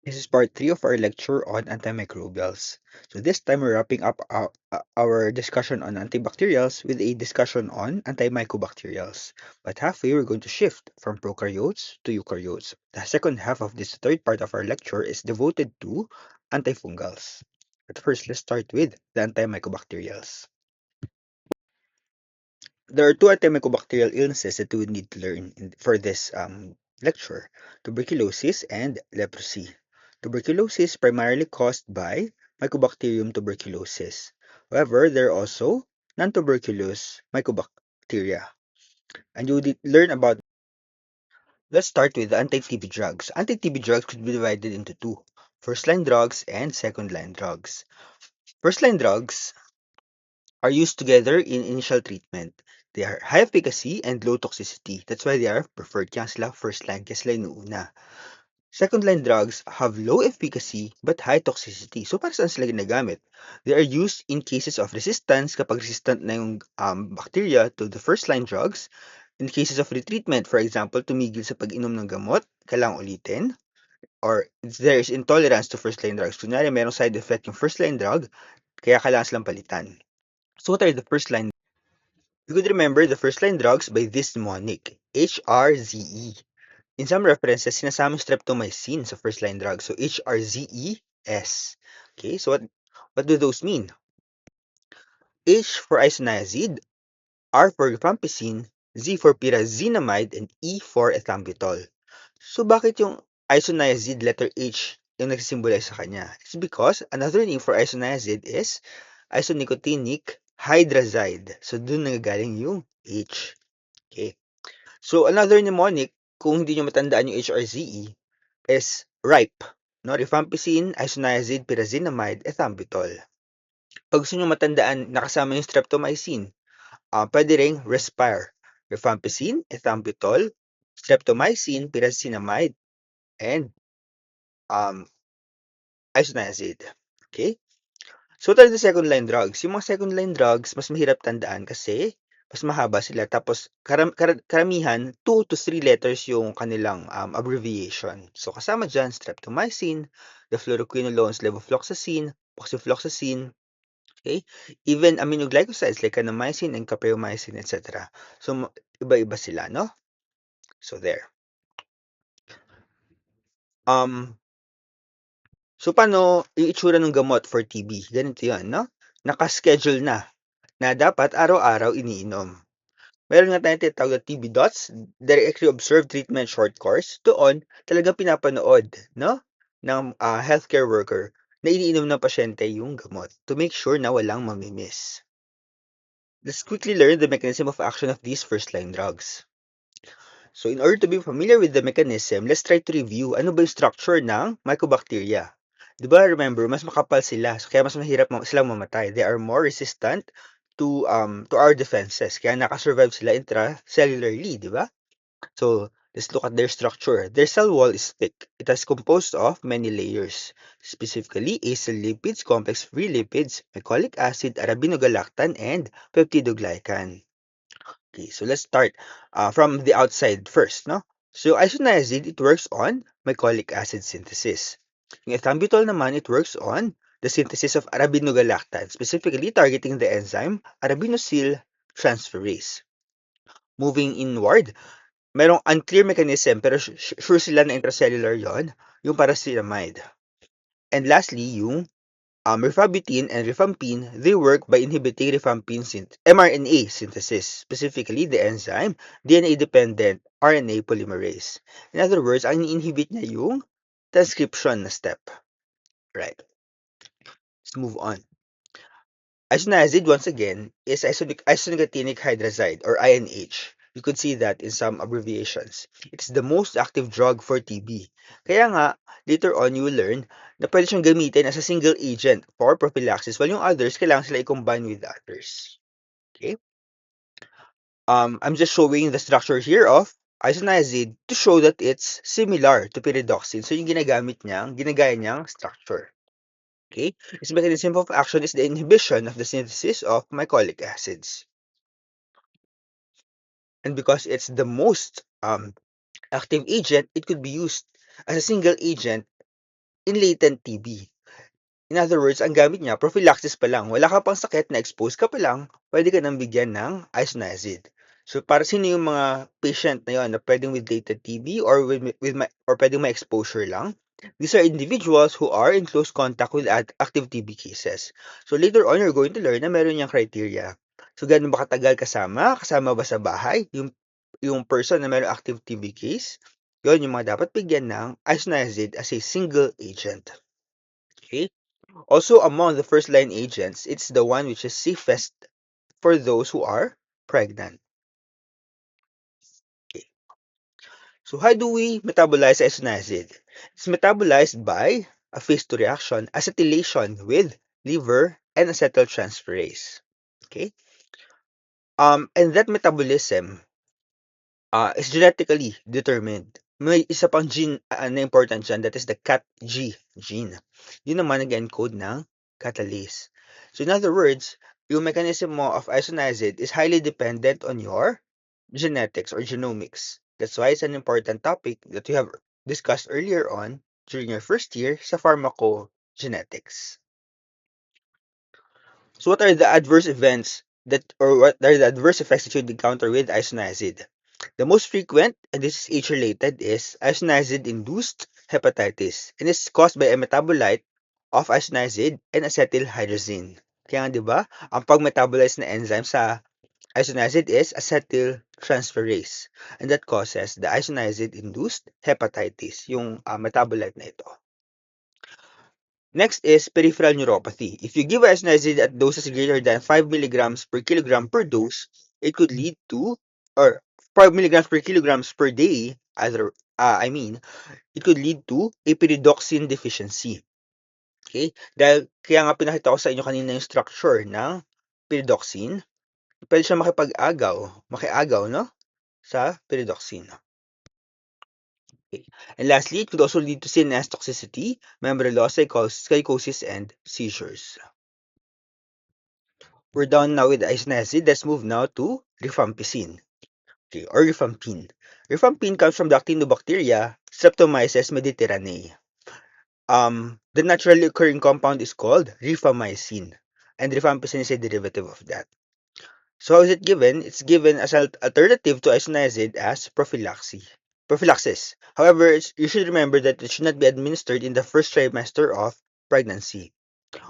This is part 3 of our lecture on antimicrobials. So this time we're wrapping up our discussion on antibacterials with a discussion on antimycobacterials. But halfway we're going to shift from prokaryotes to eukaryotes. The second half of this third part of our lecture is devoted to antifungals. But first, let's start with the antimycobacterials. There are two antimycobacterial illnesses that we would need to learn for this lecture: tuberculosis and leprosy. Tuberculosis is primarily caused by Mycobacterium tuberculosis. However, there are also non-tuberculous mycobacteria. And you would learn about. Let's start with the anti-TB drugs. Anti-TB drugs could be divided into two: first-line drugs and second-line drugs. First-line drugs are used together in initial treatment. They are high efficacy and low toxicity. That's why they are preferred. Kaya sila first line, kaya sila inuuna. Second line drugs have low efficacy but high toxicity. So para saan sila ginagamit? They are used in cases of resistance kapag resistant na yung bacteria to the first line drugs. In cases of retreatment, for example, tumigil sa pag-inom ng gamot, kailangang ulitin. Or there is intolerance to first line drugs. Kunyari, merong side effect yung first line drug, kaya kailangan silang palitan. So what are the first line? You could remember the first line drugs by this mnemonic, HRZE. In some references, sinasamang streptomycin sa first line drug. So HRZES. Okay, so what do those mean? H for isoniazid, R for rifampicin, Z for pyrazinamide, and E for ethambutol. So bakit yung isoniazid letter H yung nagsisimbolize sa kanya? It's because another name for isoniazid is isonicotinic hydrazide. So dun nagagaling yung H. Okay. So another mnemonic, kung hindi nyo matandaan yung HRZE, is RIPE. No? Rifampicin, isoniazid, pyrazinamide, ethambutol. Pag gusto nyo matandaan, nakasama yung streptomycin, pwede ring Respire. Rifampicin, ethambutol, streptomycin, pyrazinamide, and isoniazid. Okay? So, what are the second line drugs? Yung mga second line drugs, mas mahirap tandaan kasi mas mahaba sila. Tapos, karamihan, 2 to 3 letters yung kanilang abbreviation. So, kasama dyan, streptomycin, the fluoroquinolones, levofloxacin, poxifloxacin, okay? Even aminoglycosides like kanamycin and capreomycin, etc. So, iba-iba sila, no? So, there. Um, so, paano yung itsura ng gamot for TB? Ganito yan, no? Nakaschedule na dapat araw-araw iniinom. Meron nga tayong tinatawag na TB dots, directly observed treatment short course. Doon, talagang pinapanood, no, ng healthcare worker na iniinom ng pasyente yung gamot to make sure na walang mamimiss. Let's quickly learn the mechanism of action of these first-line drugs. So, in order to be familiar with the mechanism, let's try to review ano ba yung structure ng mycobacteria. Diba, remember, mas makapal sila, so kaya mas mahirap silang mamatay. They are more resistant to our defenses. Kaya nakasurvive sila intracellularly, diba? So, let's look at their structure. Their cell wall is thick. It is composed of many layers, specifically acyl lipids, complex free lipids, glycolic acid, arabinogalactan, and peptidoglycan. Okay, so let's start from the outside first, no? So, isoniazid, it works on glycolic acid synthesis. Yung ethambutol naman, it works on the synthesis of arabinogalactan, specifically targeting the enzyme arabinosyl transferase. Moving inward, merong unclear mechanism pero sure sila na intracellular yon, yung paracetamide. And lastly, yung rifabutin and rifampin, they work by inhibiting mRNA synthesis, specifically the enzyme DNA-dependent RNA polymerase. In other words, ang ini-inhibit niya yung transcription na step. Right. Let's move on. Isoniazid, once again, is isonicotinic hydrazide, or INH. You could see that in some abbreviations. It's the most active drug for TB. Kaya nga, later on, you will learn na pwede siyang gamitin as a single agent for prophylaxis, while yung others, kailangan sila i-combine with others. Okay? I'm just showing the structure here of isoniazid to show that it's similar to pyridoxine. So, yung ginagaya niyang structure. Okay? Its mechanism of action is the inhibition of the synthesis of glycolic acids. And because it's the most active agent, it could be used as a single agent in latent TB. In other words, ang gamit niya, prophylaxis pa lang. Wala ka pang sakit, na-expose ka pa lang, pwede ka nang bigyan ng isoniazid. So, para sino yung mga patient na yun na pwedeng with latent TB or or pwedeng may exposure lang? These are individuals who are in close contact with active TB cases. So, later on, you're going to learn na meron niyang criteria. So, gano'n ba katagal kasama? Kasama ba sa bahay? Yung person na meron active TB case, yun yung mga dapat bigyan ng isoniazid as a single agent. Okay? Also, among the first-line agents, it's the one which is safest for those who are pregnant. Okay. So, how do we metabolize isoniazid? It's metabolized by a phase 2 reaction, acetylation with liver and acetyltransferase. Okay? And that metabolism is genetically determined. May isa pang gene na important dyan, that is the CATG gene. Yun naman nag-encode ng catalase. So in other words, yung mechanism mo of isoniazid is highly dependent on your genetics or genomics. That's why it's an important topic that we have discussed earlier on during your first year sa pharmacogenetics. So what are the adverse events what are the adverse effects that you'd encounter with isoniazid? The most frequent, and this is age-related, is isoniazid-induced hepatitis, and it's caused by a metabolite of isoniazid and acetylhydrazine. Kaya nga, di ba, ang pag-metabolize na enzyme sa isoniazid is acetyltransferase, and that causes the isoniazid-induced hepatitis, yung metabolite na ito. Next is peripheral neuropathy. If you give isoniazid at doses greater than 5 milligrams per kilogram per dose, it could lead to, or 5 milligrams per kilograms per day, it could lead to a pyridoxine deficiency. Okay? Dahil, kaya nga pinakita ko sa inyo kanina yung structure ng pyridoxine, pwede siya makiagaw, no? Sa pyridoxine. Okay. And lastly, it could also lead to CNS toxicity, memory loss, psychosis, and seizures. We're done now with isoniazid. Let's move now to rifampicin. Okay, or rifampin. Rifampin comes from the actinobacteria Streptomyces mediterraneae. The naturally occurring compound is called rifamycin, and rifampicin is a derivative of that. So how is it given? It's given as an alternative to isoniazid as prophylaxis. However, you should remember that it should not be administered in the first trimester of pregnancy.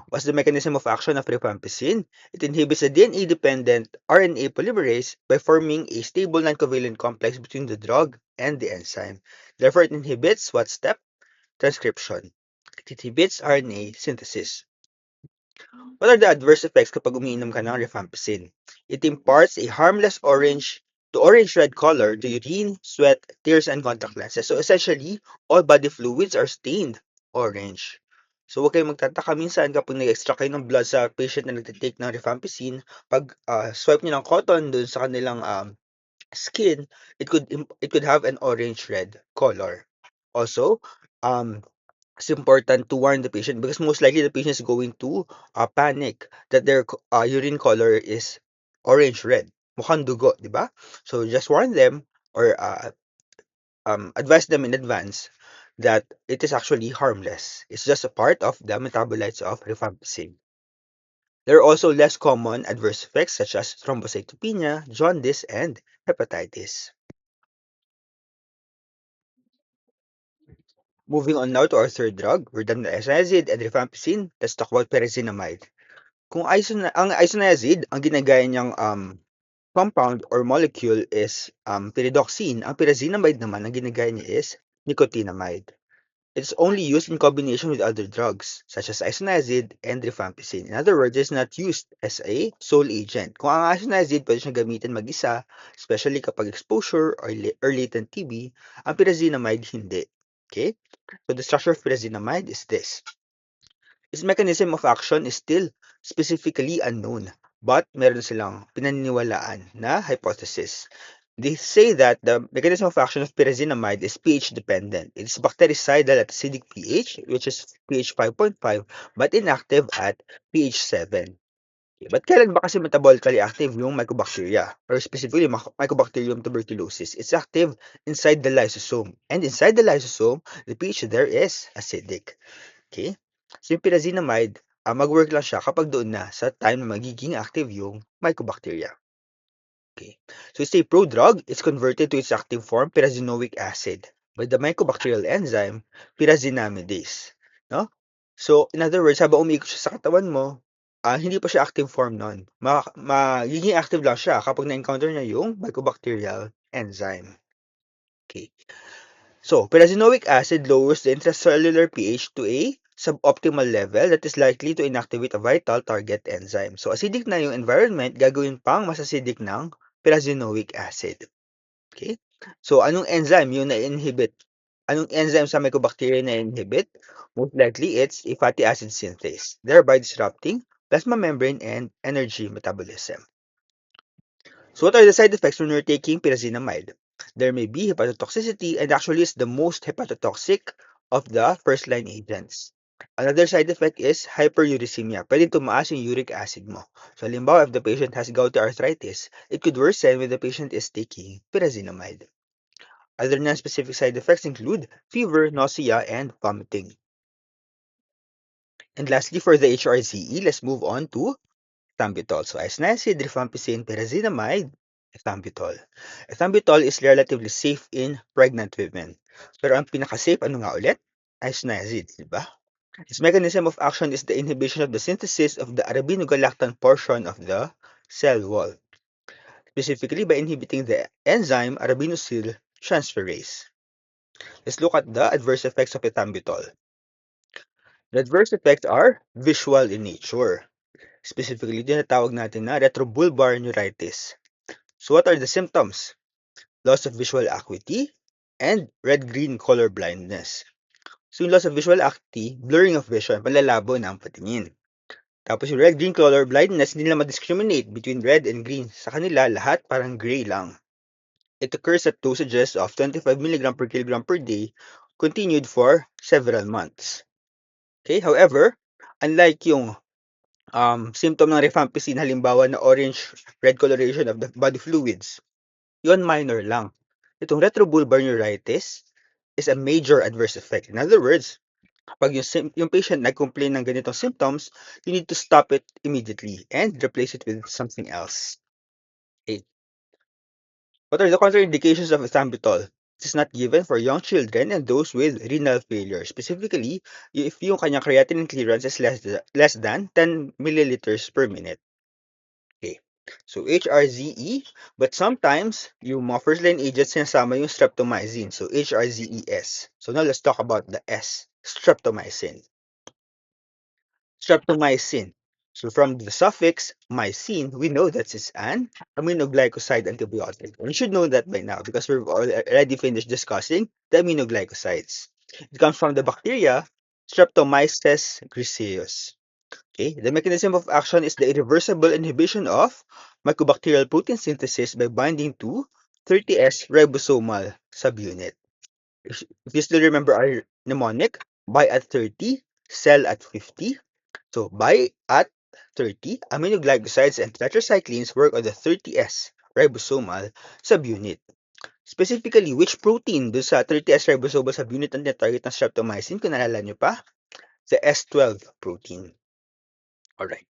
What's the mechanism of action of rifampicin? It inhibits the DNA-dependent RNA polymerase by forming a stable non-covalent complex between the drug and the enzyme. Therefore, it inhibits what step? Transcription. It inhibits RNA synthesis. What are the adverse effects kapag umiinom ka ng rifampicin? It imparts a harmless orange to orange-red color to urine, sweat, tears, and contact lenses. So essentially, all body fluids are stained orange. So huwag kayong magtataka minsan kapag nag-extract kayo ng blood sa patient na nagtitake ng rifampicin, pag swipe niyo ng cotton dun sa kanilang skin, it could have an orange-red color. Also, it's important to warn the patient because most likely the patient is going to panic that their urine color is orange-red. Mukhang dugo, di ba? So just warn them or advise them in advance that it is actually harmless. It's just a part of the metabolites of rifampicin. There are also less common adverse effects such as thrombocytopenia, jaundice, and hepatitis. Moving on now to our third drug, we're done with isoniazid and rifampicin. Let's talk about pyrazinamide. Kung ang isoniazid, ang ginagaya niyang compound or molecule is pyridoxine, ang pyrazinamide naman, ang ginagaya niya is nicotinamide. It's only used in combination with other drugs, such as isoniazid and rifampicin. In other words, it's not used as a sole agent. Kung ang isoniazid, pwede siyang gamitin mag-isa, especially kapag exposure or latent TB, ang pyrazinamide hindi. Okay? So the structure of pyrazinamide is this. Its mechanism of action is still specifically unknown, but meron silang pinaniniwalaan na hypothesis. They say that the mechanism of action of pyrazinamide is pH dependent. It's bactericidal at acidic pH, which is pH 5.5, but inactive at pH 7. But kailan ba kasi metabolically active yung mycobacteria? Or specifically, Mycobacterium tuberculosis. It's active inside the lysosome. And inside the lysosome, the pH there is acidic. Okay? So yung pyrazinamide, mag-work lang siya kapag doon na sa time na magiging active yung mycobacteria. Okay. So it's a prodrug. It's converted to its active form, pyrazinoic acid, by the mycobacterial enzyme, pyrazinamidase. No? So, in other words, habang umiikot siya sa katawan mo, hindi pa siya active form nun. Magiging active lang siya kapag na-encounter niya yung mycobacterial enzyme. Okay. So, pyrazinoic acid lowers the intracellular pH to a suboptimal level that is likely to inactivate a vital target enzyme. So, acidic na yung environment, gagawin pang mas acidic ng pyrazinoic acid. Okay? So, anong enzyme yung na-inhibit? Anong enzyme sa mycobacteria na-inhibit? Most likely, it's a fatty acid synthase, thereby disrupting plasma membrane and energy metabolism. So what are the side effects when you're taking pyrazinamide? There may be hepatotoxicity, and actually is the most hepatotoxic of the first-line agents. Another side effect is hyperuricemia. Pwede tumaas yung uric acid mo. So halimbawa, if the patient has gouty arthritis, it could worsen when the patient is taking pyrazinamide. Other non-specific side effects include fever, nausea, and vomiting. And lastly, for the HRZE, let's move on to ethambutol. So isoniazid, rifampicin, pyrazinamide, ethambutol. Ethambutol is relatively safe in pregnant women. Pero ang pinaka-safe, ano nga ulit? Isoniazid, di ba? Its mechanism of action is the inhibition of the synthesis of the arabinogalactan portion of the cell wall, specifically by inhibiting the enzyme arabinosyl transferase. Let's look at the adverse effects of ethambutol. The adverse effects are visual in nature. Specifically, tinatawag natin na retrobulbar neuritis. So what are the symptoms? Loss of visual acuity and red-green color blindness. So yung loss of visual acuity, blurring of vision, panlalabo ng patingin. Tapos yung red-green color blindness, hindi nila ma-discriminate between red and green. Sa kanila, lahat parang gray lang. It occurs at dosages of 25 mg per kilogram per day, continued for several months. Okay, however, unlike yung symptom ng rifampicin, halimbawa na orange-red coloration of the body fluids, yon minor lang. Itong retrobulbar neuritis is a major adverse effect. In other words, kapag yung patient nag-complain ng ganitong symptoms, you need to stop it immediately and replace it with something else. Okay. What are the contraindications of ethambutol? It is not given for young children and those with renal failure. Specifically, if yung kanyang creatinine clearance is less than 10 milliliters per minute. Okay. So, HRZE, but sometimes, yung mga first-line agents sinasama yung streptomycin. So, HRZES. So, now let's talk about the S, streptomycin. Streptomycin. So, from the suffix mycin, we know that it's an aminoglycoside antibiotic. And you should know that by now because we've already finished discussing the aminoglycosides. It comes from the bacteria Streptomyces griseus. Okay, the mechanism of action is the irreversible inhibition of mycobacterial protein synthesis by binding to 30S ribosomal subunit. If you still remember our mnemonic, buy at 30, sell at 50. So buy at 30, aminoglycosides and tetracyclines work on the 30S ribosomal subunit. Specifically, which protein do sa 30S ribosomal subunit ang target ng streptomycin? Kung naalala nyo pa, the S12 protein. Alright.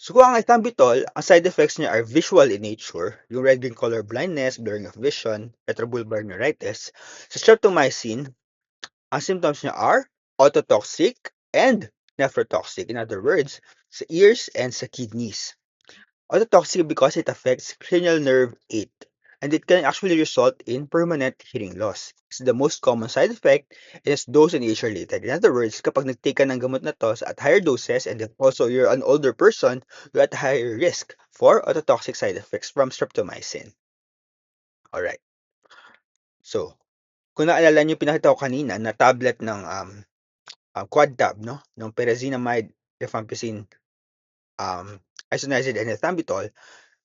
So kung ang ethambutol, ang side effects niya are visual in nature, yung red-green color blindness, blurring of vision, retrobulbar neuritis. Sa streptomycin, ang symptoms niya are ototoxic and nephrotoxic. In other words, sa ears and sa kidneys. Ototoxic because it affects cranial nerve 8 and it can actually result in permanent hearing loss. It's the most common side effect and it's dose and age related. In other words, kapag nag-take ka ng gamot na to at higher doses and if also you're an older person, you're at higher risk for ototoxic side effects from streptomycin. Alright. So, kung naalala nyo, pinakita ko kanina na tablet ng quad tab, no? Ng pyrazinamide, rifampicin, isoniazid, and ethambutol,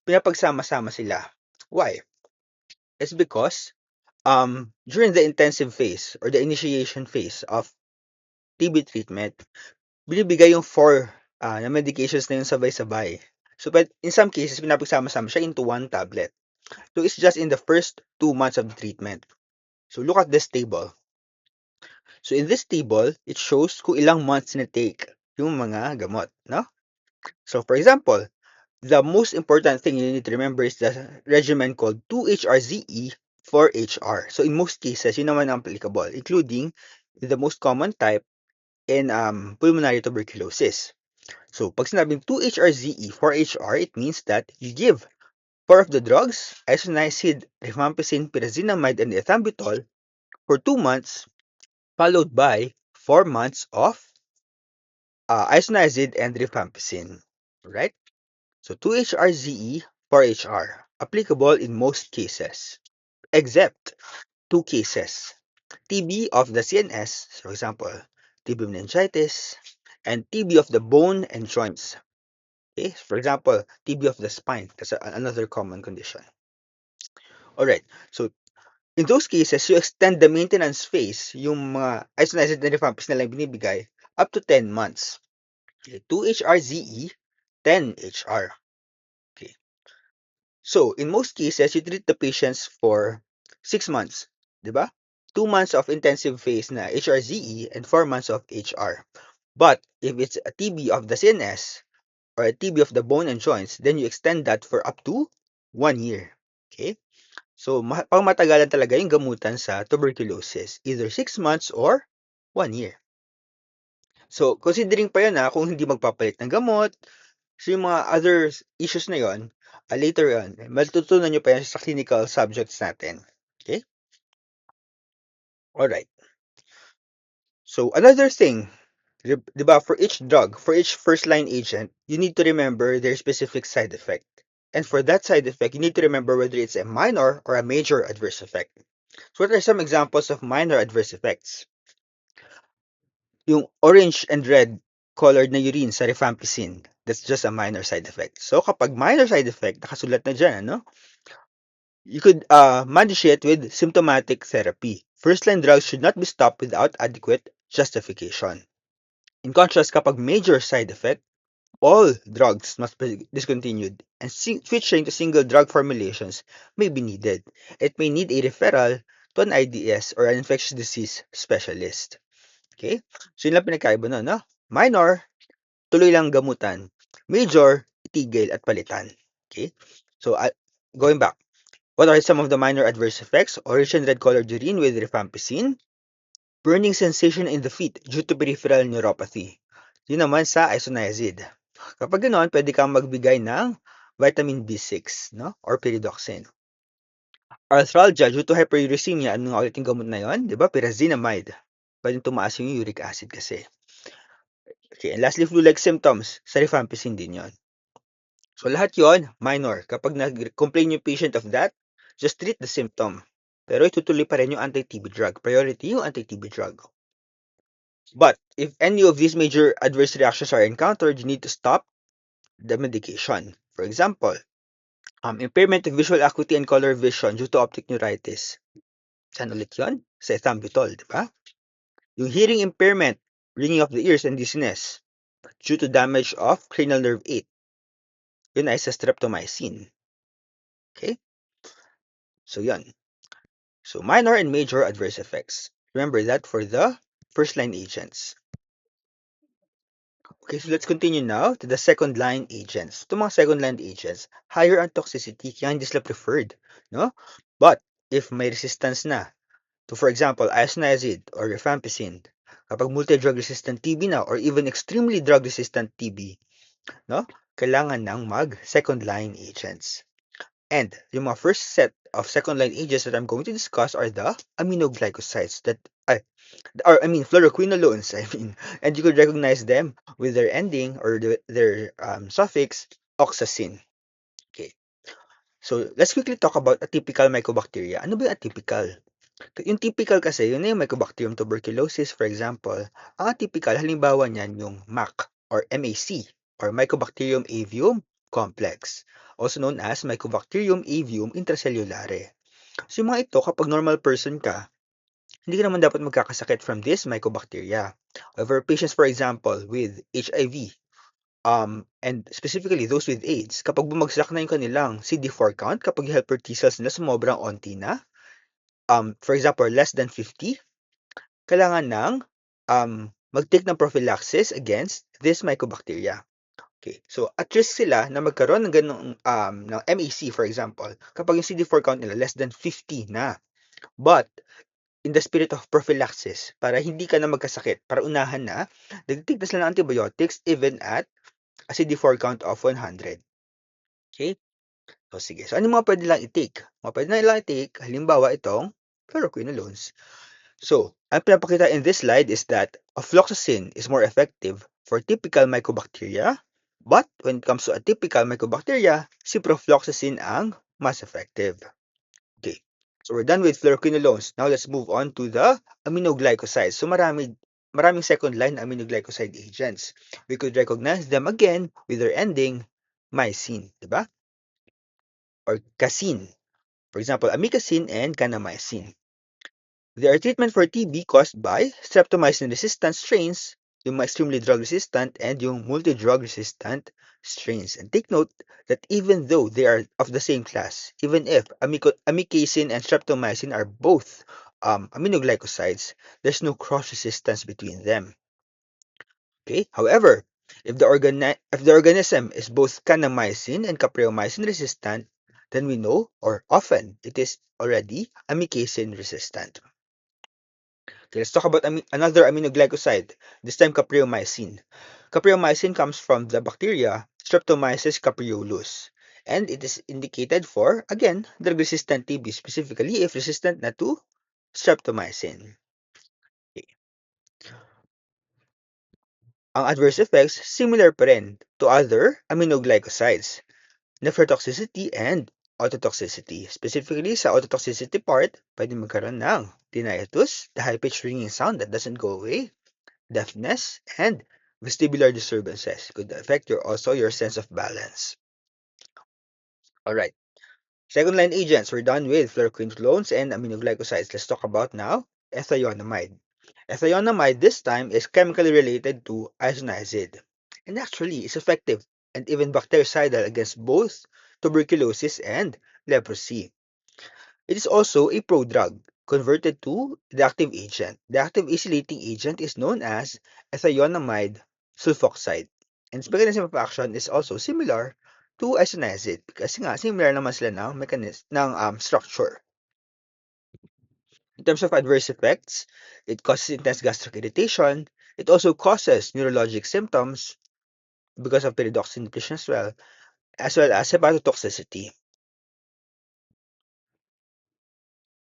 pinapagsama-sama sila. Why? It's because during the intensive phase or the initiation phase of TB treatment, binibigay yung 4 na medications na yun sabay-sabay. So, in some cases, pinapagsama-sama siya into one tablet. So, it's just in the first 2 months of the treatment. So, look at this table. So, in this table, it shows kung ilang months na take yung mga gamot, no? So, for example, the most important thing you need to remember is the regimen called 2-HRZE 4-HR. So, in most cases, yun naman ang applicable, including the most common type in pulmonary tuberculosis. So, pag sinabing 2-HRZE 4-HR, it means that you give 4 of the drugs, isoniazid, rifampicin, pyrazinamide, and ethambutol for 2 months, followed by 4 months of isoniazid and rifampicin. Right? So 2-HRZE, 4-HR, applicable in most cases, except 2 cases. TB of the CNS, for example, TB meningitis, and TB of the bone and joints. Okay? For example, TB of the spine. That's another common condition. Alright, so in those cases, you extend the maintenance phase, yung mga isoniazid and rifampicin na lang binibigay, up to 10 months. Okay, 2-HRZE, 10-HR. Okay. So, in most cases, you treat the patients for 6 months, di ba? 2 months of intensive phase na HRZE and 4 months of HR. But if it's a TB of the CNS or a TB of the bone and joints, then you extend that for up to 1 year. Okay? So, pangmatagalan talaga yung gamutan sa tuberculosis, either 6 months or 1 year. So, considering pa yun kung hindi magpapalit ng gamot, so yung mga other issues na yun, later on, matutunan nyo pa yan sa clinical subjects natin. Okay? Alright. So, another thing, diba, for each drug, for each first-line agent, you need to remember their specific side effect. And for that side effect, you need to remember whether it's a minor or a major adverse effect. So, what are some examples of minor adverse effects? Yung orange and red colored na urine sa rifampicin, that's just a minor side effect. So, kapag minor side effect, nakasulat na dyan, ano? You could manage it with symptomatic therapy. First-line drugs should not be stopped without adequate justification. In contrast, kapag major side effect, all drugs must be discontinued and switching to single drug formulations may be needed. It may need a referral to an IDS or an infectious disease specialist. Okay? So yun lang pinagkaiba nun, no? Minor, tuloy lang gamutan. Major, itigil at palitan. Okay? So, going back, what are some of the minor adverse effects? Orange and red colored urine with rifampicin. Burning sensation in the feet due to peripheral neuropathy. Yun naman sa isoniazid. Kapag ganoon, pwede kang magbigay ng vitamin B6, no? Or pyridoxine. Arthralgia due to hyperuricemia, ano nga ulit yung gamot na yun? Diba? Pyrazinamide. Pwede tumaas yung uric acid kasi. Okay, and lastly, flu-like symptoms. Sa rifampicin din yon. So, lahat yon minor. Kapag nag-complain yung patient of that, just treat the symptom. Pero itutuloy pa rin yung anti-TB drug. Priority yung anti-TB drug. But if any of these major adverse reactions are encountered, you need to stop the medication. For example, impairment of visual acuity and color vision due to optic neuritis. Saan ulit yun? Sa ethambutol, di ba? Yung hearing impairment, ringing of the ears and dizziness due to damage of cranial nerve 8. Yun ay sa streptomycin. Okay? So, yun. So, minor and major adverse effects. Remember that for the first-line agents. Okay, so let's continue now to the second-line agents. Itong mga second-line agents, higher ang toxicity, kaya hindi sila preferred. No? But, if may resistance na, to for example, isoniazid or rifampicin, kapag multi-drug resistant TB na or even extremely drug resistant TB, no? Kailangan ng second line agents. And yung mga first set of second line agents that I'm going to discuss are the aminoglycosides fluoroquinolones, and you could recognize them with their ending or their suffix oxacin. Okay. So, let's quickly talk about atypical mycobacteria. Ano ba yung atypical? Yung typical kasi, yun na yung Mycobacterium tuberculosis, for example. Ang atypical, halimbawa niyan yung MAC or MAC or Mycobacterium avium complex, also known as Mycobacterium avium intracellulare. So yung mga ito, kapag normal person ka, hindi ka naman dapat magkakasakit from this mycobacteria. However, patients, for example, with HIV and specifically those with AIDS, kapag bumagsak na yung kanilang CD4 count, kapag yung helper T cells nila sumobrang onti na, for example, less than 50, kailangan ng mag-take ng prophylaxis against this mycobacteria. Okay, so at risk sila na magkaroon ng ganung ng MAC for example, kapag yung CD4 count nila less than 50 na. But in the spirit of prophylaxis, para hindi ka na magkasakit, para unahan na, nagtitake na sila ng antibiotics even at a CD4 count of 100. Okay? So sige. So ano mga pwede lang i-take? Mga pwede lang i-take, halimbawa itong fluoroquinolones. So, ang pinapakita in this slide is that ofloxacin is more effective for typical mycobacteria, but when it comes to atypical mycobacteria, si profloxacin ang mas effective. Okay, so we're done with fluoroquinolones. Now let's move on to the aminoglycosides. So maraming second line aminoglycoside agents. We could recognize them again with their ending mycin, diba? Or casein. For example, amikacin and kanamycin. They are treatment for TB caused by streptomycin-resistant strains, yung extremely drug-resistant and yung multi-drug-resistant strains. And take note that even though they are of the same class, even if amikacin and streptomycin are both aminoglycosides, there's no cross-resistance between them. Okay. However, if the organism is both kanamycin and capreomycin resistant, then we know, or often, it is already amikacin resistant. Okay, let's talk about another aminoglycoside, this time capreomycin. Capreomycin comes from the bacteria Streptomyces capreolus, and it is indicated for, again, drug-resistant TB, specifically if resistant na to streptomycin. Okay. Ang adverse effects, similar pa rin to other aminoglycosides, nephrotoxicity and ototoxicity. Specifically, sa ototoxicity part, pwede magkaroon ng tinnitus, the high-pitched ringing sound that doesn't go away, deafness, and vestibular disturbances. Could affect also your sense of balance. Alright, second line agents, we're done with fluoroquinolones and aminoglycosides. Let's talk about now ethionamide. Ethionamide this time is chemically related to isoniazid, and actually is effective and even bactericidal against both tuberculosis and leprosy. It is also a prodrug converted to the active agent. The active acylating agent is known as ethionamide sulfoxide. And its mechanism of action is also similar to isoniazid kasi nga similar naman sila ng mechanism ng structure. In terms of adverse effects, it causes intense gastric irritation. It also causes neurologic symptoms because of pyridoxine depletion as well as hepatotoxicity.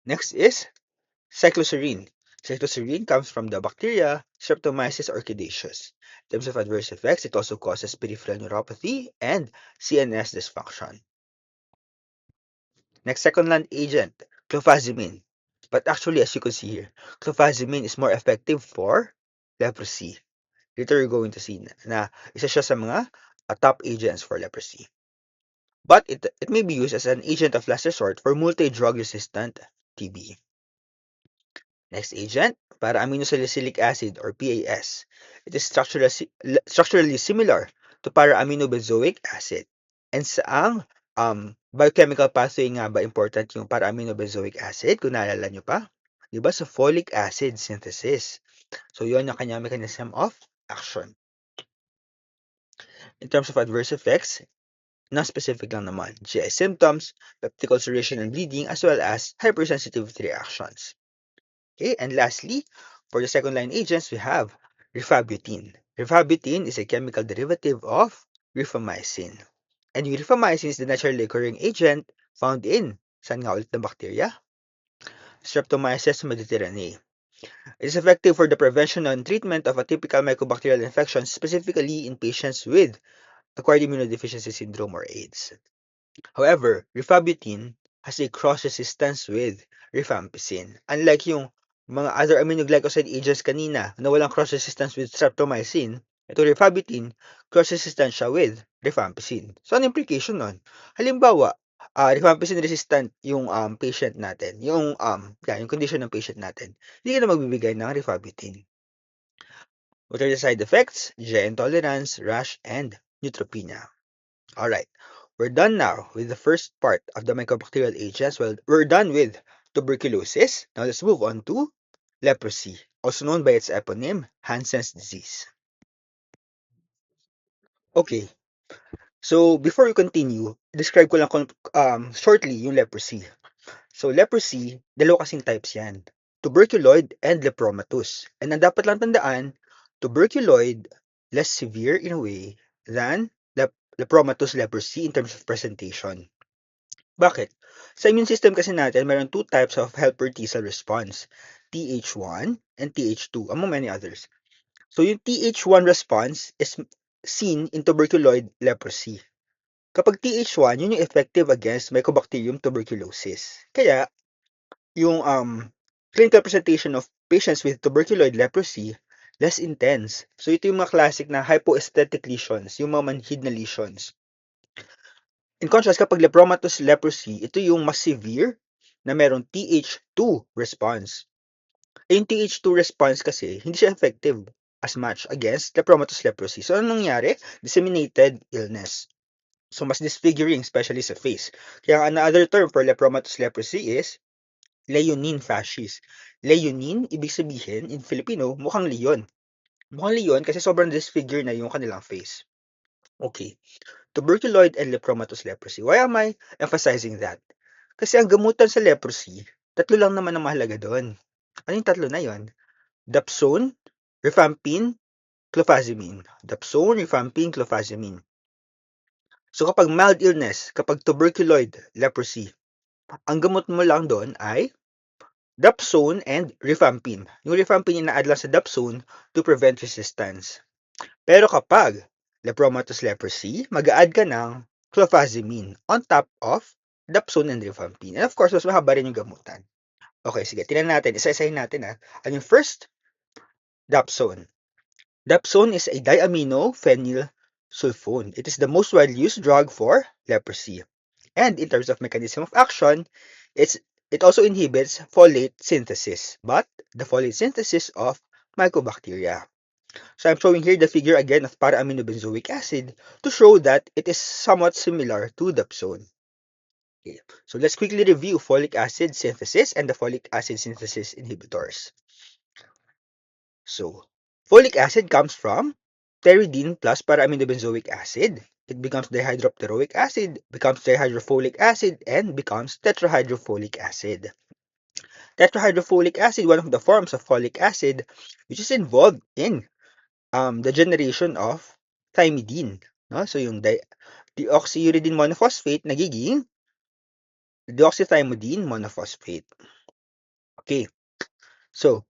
Next is cycloserine. Cycloserine comes from the bacteria Streptomyces orchidaceus. In terms of adverse effects, it also causes peripheral neuropathy and CNS dysfunction. Next, second-line agent, clofazimine. But actually, as you can see here, clofazimine is more effective for leprosy. Later, you're going to see na isa siya sa mga top agents for leprosy. But it may be used as an agent of last resort for multi-drug resistant TB. Next agent, para-aminosalicylic acid or PAS. It is structurally similar to para-aminobenzoic acid. And saang biochemical pathway nga ba important yung para-aminobenzoic acid? Kung naalala nyo pa, di ba sa folic acid synthesis. So yun ang kanyang mechanism of action. In terms of adverse effects, non-specific lang naman. GI symptoms, peptic ulceration and bleeding, as well as hypersensitivity reactions. Okay, and lastly, for the second line agents, we have rifabutin. Rifabutin is a chemical derivative of rifamycin. And rifamycin is the naturally occurring agent found in, saan nga ulit na bacteria? Streptomyces mediterraneae. It is effective for the prevention and treatment of atypical mycobacterial infections, specifically in patients with acquired immunodeficiency syndrome or AIDS. However, rifabutin has a cross-resistance with rifampicin. Unlike yung mga other aminoglycoside agents kanina na walang cross-resistance with streptomycin, ito rifabutin, cross-resistant siya with rifampicin. So, ano implication nun? Halimbawa, rifampicin resistant yung patient natin, yung condition ng patient natin, hindi ka na magbibigay ng rifabutin. What are the side effects? GI intolerance, rash, and neutropenia. Alright, we're done now with the first part of the mycobacterial agents. Well, we're done with tuberculosis. Now let's move on to leprosy, also known by its eponym, Hansen's disease. Okay, so before we continue, describe ko lang shortly yung leprosy. So leprosy, dalawa kasing types yan. Tuberculoid and lepromatous. And ang dapat lang tandaan, tuberculoid, less severe in a way than lepromatous leprosy in terms of presentation. Bakit? Sa immune system kasi natin, mayroon two types of helper T cell response. Th1 and Th2, among many others. So yung Th1 response is seen in tuberculoid leprosy. Kapag Th1, yun yung effective against Mycobacterium tuberculosis. Kaya, yung clinical presentation of patients with tuberculoid leprosy, less intense. So ito yung mga classic na hypoaesthetic lesions, yung mga manhid na lesions. In contrast, kapag lepromatous leprosy, ito yung mas severe na merong Th2 response. Yung Th2 response kasi, hindi siya effective as much against lepromatous leprosy. So, anong nangyari? Disseminated illness. So, mas disfiguring, especially sa face. Kaya another term for lepromatous leprosy is leonine fascies. Leonine, ibig sabihin, in Filipino, mukhang leon. Mukhang leon kasi sobrang disfigure na yung kanilang face. Okay. Tuberculoid and lepromatous leprosy. Why am I emphasizing that? Kasi ang gamutan sa leprosy, tatlo lang naman ang mahalaga doon. Ano yung tatlo na yon? Dapsone, rifampin, clofazimine. Dapsone, rifampin, clofazimine. So kapag mild illness, kapag tuberculoid leprosy, ang gamot mo lang doon ay dapsone and rifampin. Yung rifampin ina-add lang sa dapsone to prevent resistance. Pero kapag lepromatous leprosy, mag-a-add ka ng clofazimine on top of dapsone and rifampin. And of course, mas mahaba rin yung gamutan. Okay, sige. Tingnan natin. Isa-isahin natin ha. Ano yung first? Dapsone. Dapsone is a diamino phenylsulfone. It is the most widely used drug for leprosy. And in terms of mechanism of action, it also inhibits folate synthesis, but the folate synthesis of mycobacteria. So I'm showing here the figure again of para-aminobenzoic acid to show that it is somewhat similar to dapsone. Okay. So let's quickly review folic acid synthesis and the folic acid synthesis inhibitors. So folic acid comes from pyridine plus para-aminobenzoic acid. It becomes dihydropteroic acid, becomes dihydrofolic acid, and becomes tetrahydrofolic acid. Tetrahydrofolic acid, one of the forms of folic acid, which is involved in the generation of thymidine. No? So yung deoxyuridine monophosphate nagiging deoxythymidine monophosphate. Okay. So,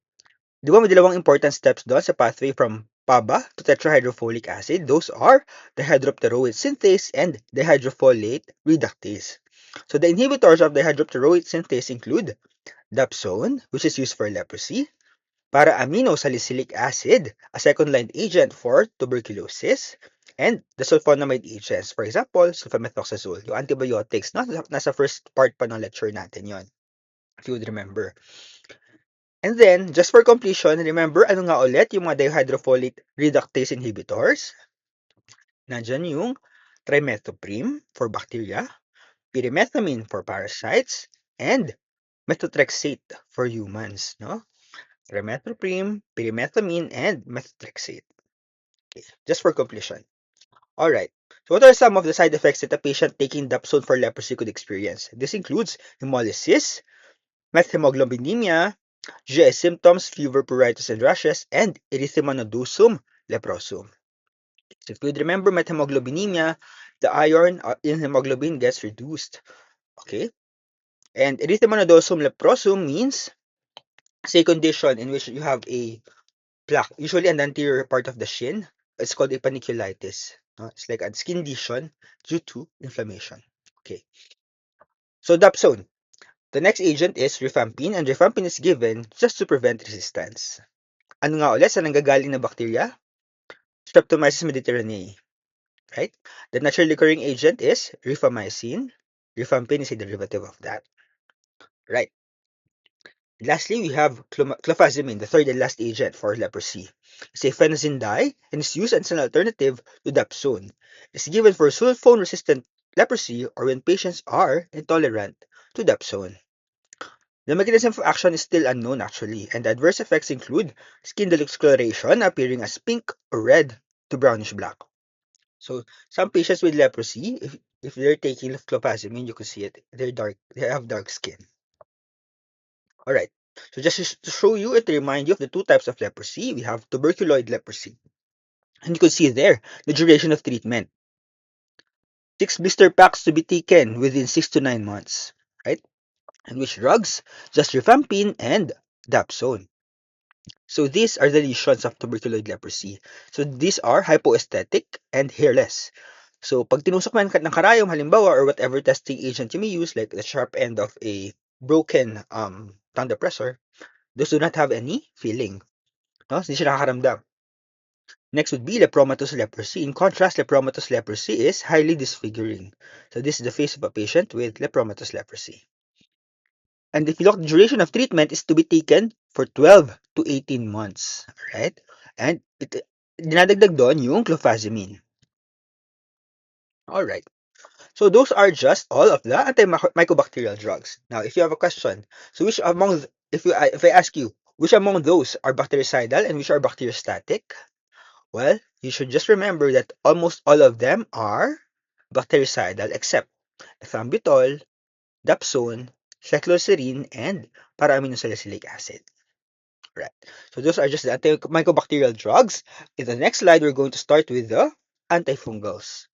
di ba may dalawang important steps doon sa pathway from PABA to tetrahydrofolic acid? Those are dihydropteroate synthase and dihydrofolate reductase. So, the inhibitors of dihydropteroate synthase include dapsone, which is used for leprosy, para-aminosalicylic acid, a second-line agent for tuberculosis, and the sulfonamide agents. For example, sulfamethoxazole, yung antibiotics. Nasa first part pa ng lecture natin yon, if you would remember. And then, just for completion, remember, ano nga ulit yung mga dihydrofolate reductase inhibitors? Nandyan yung trimethoprim for bacteria, pyrimethamine for parasites, and methotrexate for humans, no? Trimethoprim, pyrimethamine, and methotrexate. Okay, just for completion. Alright, so what are some of the side effects that a patient taking dapsone for leprosy could experience? This includes hemolysis, methemoglobinemia, GI symptoms, fever, pruritus, and rashes, and erythema nodosum leprosum. So if you would remember methemoglobinemia, the iron in hemoglobin gets reduced. Okay? And erythema nodosum leprosum means a condition in which you have a plaque, usually an anterior part of the shin. It's called a paniculitis. It's like a skin lesion due to inflammation. Okay. So dapsone. The next agent is rifampin, and rifampin is given just to prevent resistance. Ano nga ulit sa nanggagaling na bacteria? Streptomyces mediterraneae. Right? The naturally occurring agent is rifamycin. Rifampin is a derivative of that. Right. Lastly, we have clofazimine, the third and last agent for leprosy. It's a phenazine dye and is used as an alternative to dapsone. It's given for sulfone-resistant leprosy or when patients are intolerant to dapsone. The mechanism of action is still unknown actually, and the adverse effects include skin discoloration appearing as pink or red to brownish black. So some patients with leprosy, if they're taking clofazimine, you can see it. They have dark skin. All right. So just to show you and to remind you of the two types of leprosy, we have tuberculoid leprosy. And you can see there the duration of treatment. 6 blister packs to be taken within 6 to 9 months. Right? And which drugs? Just rifampin and dapsone. So these are the lesions of tuberculoid leprosy. So these are hypoaesthetic and hairless. So pag tinusok man ng karayom halimbawa or whatever testing agent you may use like the sharp end of a broken tongue depressor, those do not have any feeling. No? Hindi siya nakakaramdam. Next would be lepromatous leprosy. In contrast, lepromatous leprosy is highly disfiguring. So this is the face of a patient with lepromatous leprosy. And if you look, the duration of treatment is to be taken for 12 to 18 months. Right? And dinadagdag doon yung clofazimine. Alright. So those are just all of the antimicrobacterial drugs. Now, if you have a question, so which among, if I ask you, which among those are bactericidal and which are bacteriostatic? Well, you should just remember that almost all of them are bactericidal except ethambutol, dapsone, cycloserine, and para-aminosalicylic acid. Right. So those are just the antimicrobacterial drugs. In the next slide, we're going to start with the antifungals.